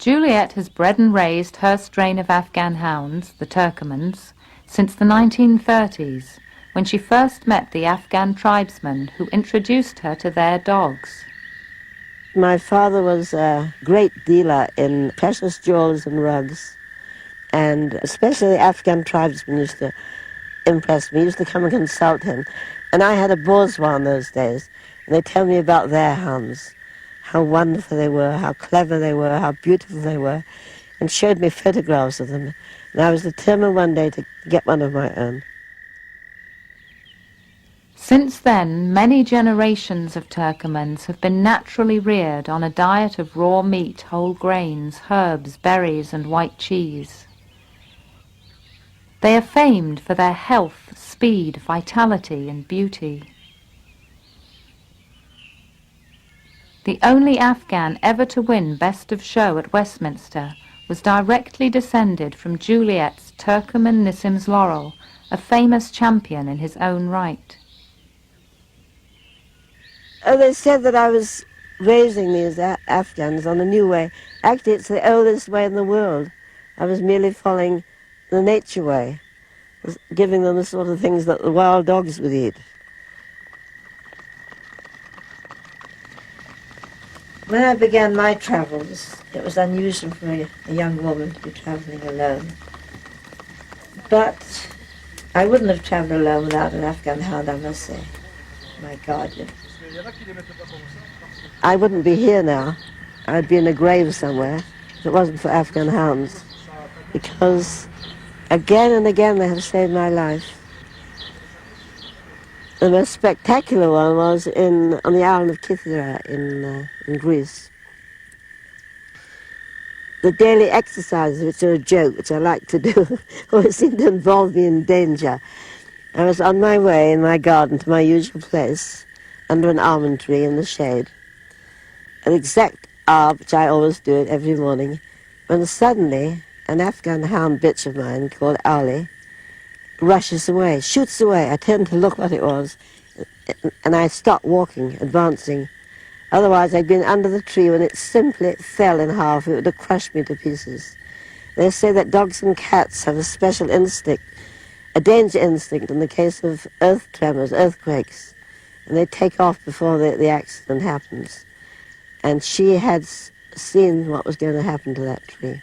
Juliet has bred and raised her strain of Afghan hounds, the Turkomans, since the 1930s, when she first met the Afghan tribesmen who introduced her to their dogs. My father was a great dealer in precious jewels and rugs, and especially the Afghan tribesmen used to impress me. He used to come and consult him. And I had a bourgeois in those days, and they tell me about their hounds, how wonderful they were, how clever they were, how beautiful they were, and showed me photographs of them. And I was determined one day to get one of my own. Since then, many generations of Turkomans have been naturally reared on a diet of raw meat, whole grains, herbs, berries, and white cheese. They are famed for their health, speed, vitality, and beauty. The only Afghan ever to win Best of Show at Westminster was directly descended from Juliet's Turkoman Nissim's Laurel, a famous champion in his own right. Oh, they said that I was raising these Afghans on a new way. Actually, it's the oldest way in the world. I was merely following the nature way, giving them the sort of things that the wild dogs would eat. When I began my travels, it was unusual for a young woman to be traveling alone. But I wouldn't have traveled alone without an Afghan hound, I must say. My guardian. I wouldn't be here now. I'd be in a grave somewhere if it wasn't for Afghan hounds, because again and again they have saved my life. The most spectacular one was on the island of Kythera in Greece. The daily exercises, which are a joke, which I like to do, always seem to involve me in danger. I was on my way in my garden to my usual place, under an almond tree in the shade, an exact hour, which I always do it every morning, when suddenly an Afghan hound bitch of mine called Ali rushes away, shoots away. I turned to look what it was, and I stopped walking, advancing. Otherwise, I'd been under the tree when it simply fell in half. It would have crushed me to pieces. They say that dogs and cats have a special instinct, a danger instinct in the case of earth tremors, earthquakes, and they take off before the accident happens. And she had seen what was going to happen to that tree.